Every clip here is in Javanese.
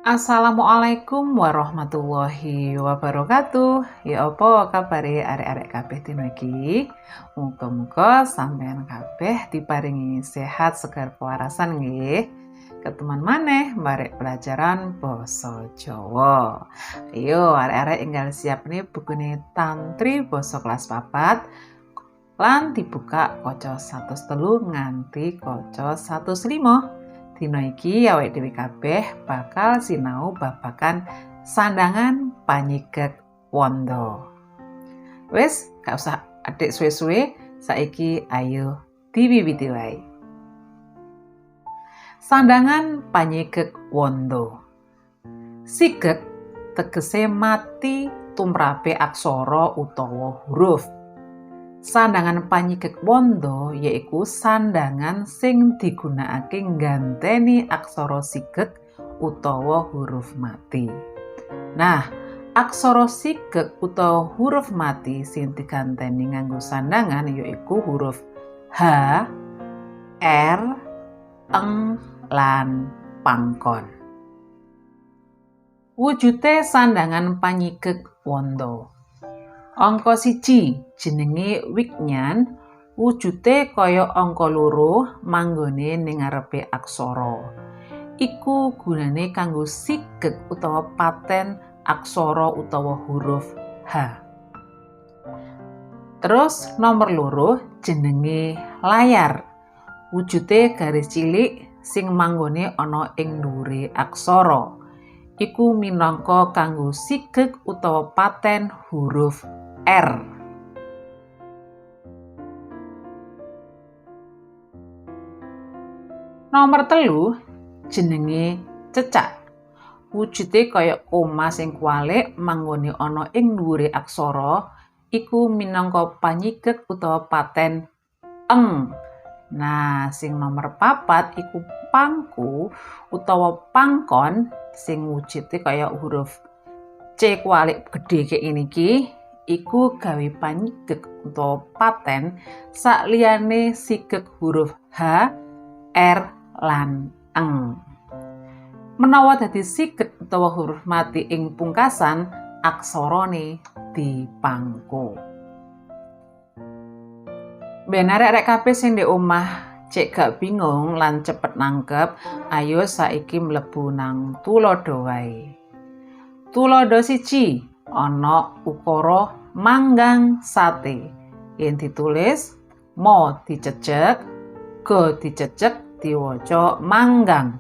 Assalamualaikum warahmatullahi wabarakatuh. Ya apa kabare arek-arek kabeh dina iki? Muga-muga sampeyan kabeh diparingi sehat segar kewarasan nggih. Ketemuan maneh barek pelajaran basa Jawa. Ayo arek-arek enggal siap nih bukune Tantri basa kelas 4 lan dibuka kaca 103 nganti kaca 105. Dina iki awake dhewe kabeh bakal sinau babagan sandangan panyigek wanda. Wis, gak usah adik suwe-suwe, saiki ayo diwiwiti wae. Sandangan panyigek wanda. Sigek tegese mati tumrape aksara utawa huruf. Sandangan panyigek wanda yaiku sandangan sing digunakake ngganteni aksara sigek utawa huruf mati. Nah, aksara sigek utawa huruf mati sing diganteni nganggo sandangan yaiku huruf H, R, Eng, lan pangkon. Wujude sandangan panyigek wanda. Angka 1 jenenge Wignan, wujude kaya angka 2 manggone ning ngarepe aksara. Iku gunane kanggo sigek utawa paten aksara utawa huruf H. Terus nomor 2 jenenge layar. Wujude garis cilik sing manggone ana ing dhuwure aksara. Iku minangka kanggo sigek utawa paten huruf R. Nomor 3 jenenge cecak. Wujude kaya koma sing kualik manggone ana ing dhuwure aksara, iku minangka panyigek utawa paten eng. Nah, sing nomor 4 iku pangku utawa pangkon sing wujude kaya huruf C kualik gedhe kaya ngene iki. Iku gawe panyigek utawa paten sakliyane sigek huruf H, R, lan eng. Menawa dadi sigek utawa huruf mati ing pungkasan, aksarane dipangku. Ben arek-arek kabeh sing ndek omah cek gak bingung lan cepet nangkep, ayo saiki mlebu nang tulodo wae. Tulodo 1 ana ukara manggang sate. Yen ditulis mo dicecek, go dicecek diwaca manggang.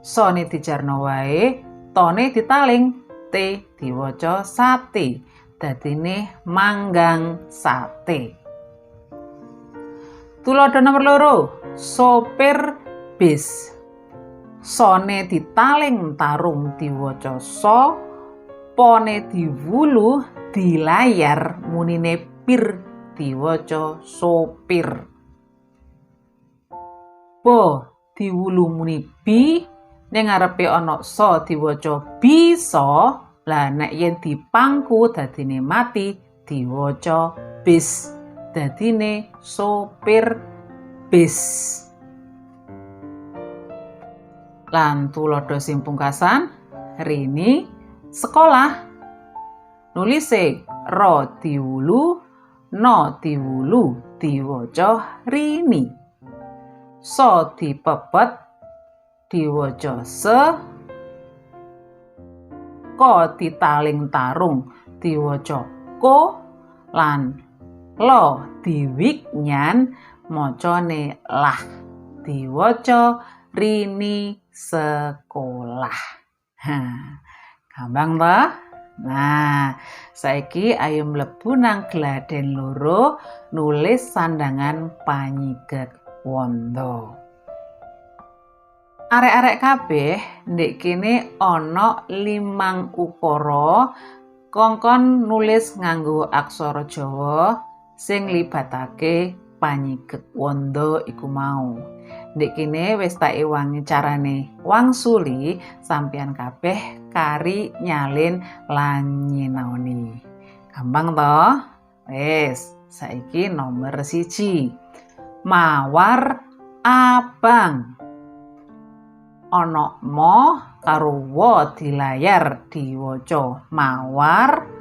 Sone dijarno wae, tone ditaling, t diwaca sate. Dadine manggang sate. Tulodo nomor 2, sopir bis. Sone ditaling tarung diwaca so, pone diwulu di layar munine pir diwaca sopir. Bo diwulu muni bi, ning ngarepe ana so diwaca bisa, lah nek yen dipangku dadine mati diwaca bis. Dadine sopir bis. Lan tulodo sing pungkasan Rini sekolah. Nulise ro diwulu, no diwulu diwaca rini. So dipepet diwaca se. Ko ditaling tarung diwaca ko, lan lo diwignan macane lah diwaca rini sekolah. Gampang toh? Nah, saiki ayo mlebu nang gladen 2 nulis sandangan panyigek wanda. Arek-arek kabeh ndek kene ana 5 ukara kongkon nulis nganggo aksara Jawa sing libatake panyigek wanda iku mau. Ndek kene wis tak ewangi carane wangsuli sampeyan kabeh kari nyalin lan nyinaoni. Gampang toh? Wis, saiki nomor 1. Mawar abang. ana mo karo wa dilayar diwaca mawar.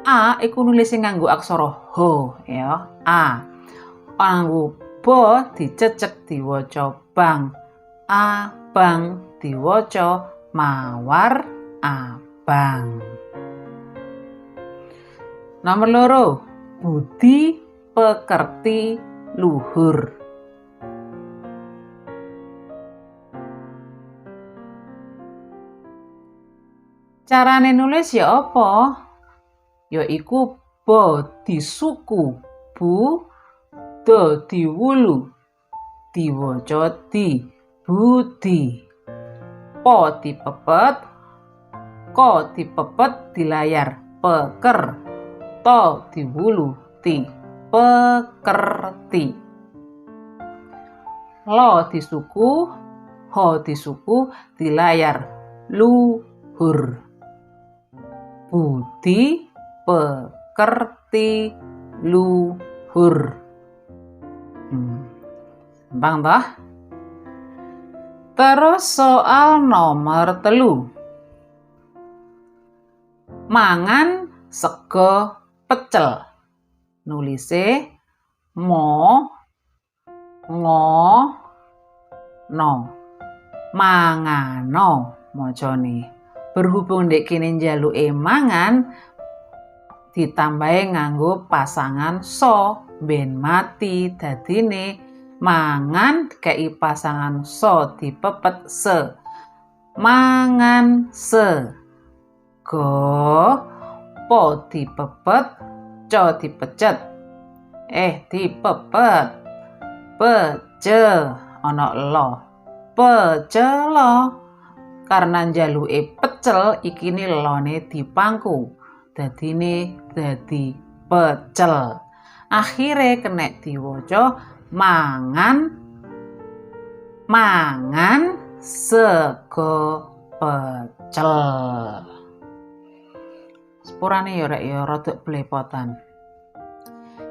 A iku nulis nganggo aksara ho ya. A. Nganggo ba dicecek diwaca bang. Abang diwaca mawar abang. Nomor 2, budi pekerti luhur. Carane nulis ya apa? Yaiku ba disuku bu, da diwulu diwaca di budi, po dipepet, ko dipepet dilayar peker, to diwulu ti pekerti, lo disuku, ho disuku dilayar luhur, budi pekerti luhur. Gampang toh? Terus soal nomor 3. Mangan sego pecel. Nulise mo ngo no mangano macane. Berhubung ndek kene njaluke mangan ditambahi nganggo pasangan so ben mati, dadine mangan kei pasangan so dipepet se, mangan se. Go po dipepet, co dipecet, dipepet, pece ana lo, pecelo. Karena njaluke pecel iki lone dipangku, dadine dadi pecel. Akhire kena diwaca mangan sego pecel. Sepurane ya rek ya rada belepotan.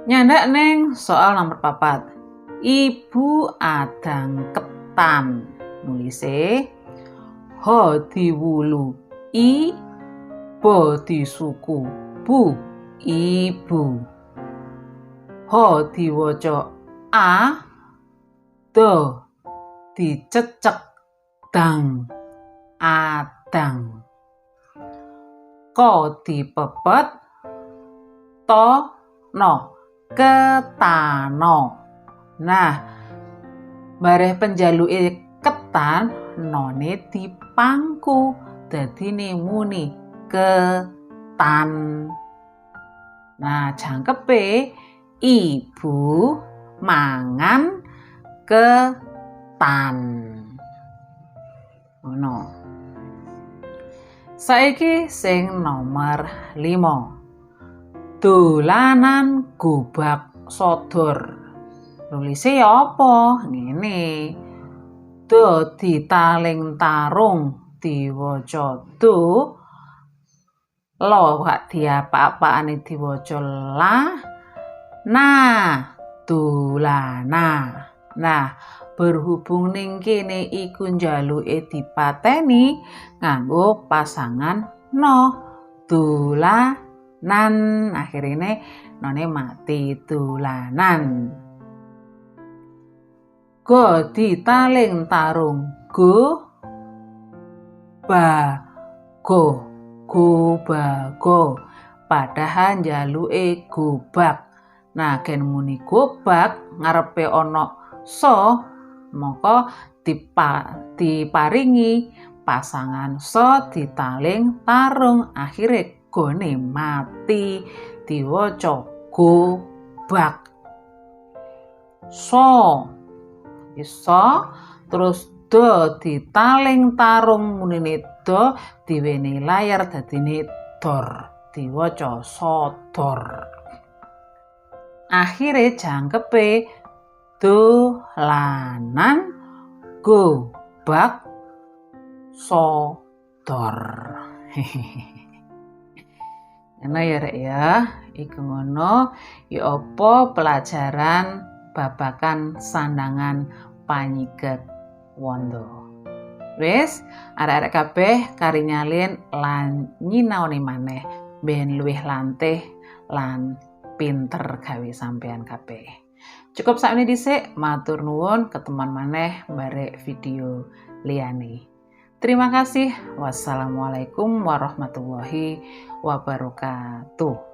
Nyandak neng soal nomor 4. Ibu adang ketan. Nulise ho diwulu i, bo disuku bu ibu, ho diwaca a, do dicecek dang adang, ko dipepet, to no ketano. Nah, bareh penjaluke ketan none dipangku, dadine muni ketan. Nah, jangkepe ibu mangan ketan. Ngono. Saiki sing nomor 5. Dolanan gobak sodor. Nulise ya apa? Ngene. Do ditaling tarung diwaca do, lo gak diapa-apane diwaca la, nah dolana. Nah, berhubung ning kene iku njaluke dipateni nganggo pasangan no, dolanan. Akhirine none mati dolanan. Go ditaling tarung go bago, go bago, padahal njaluke gobak. Nah, gen muni gobak ngarepe ana so, maka diparingi pasangan so ditaling tarung, akhire gone mati diwaca gobak. So iso terus do ditaling tarung munine do diweni layar dadine dor diwaca sodor. Akhire jangkepe dolanan gobak sodor. Ngono ya rek ya, iku ngono ya apa pelajaran babakan sandangan panyiket. wondo. Wis, arek-arek kabeh kari nyalin lan nyinaoni maneh ben luwih lantih lan pinter gawe sampean kabeh. Cukup sakmene dhisik, matur nuwun, ketemuan maneh barek video liyane. Terima kasih. Wassalamualaikum warahmatullahi wabarakatuh.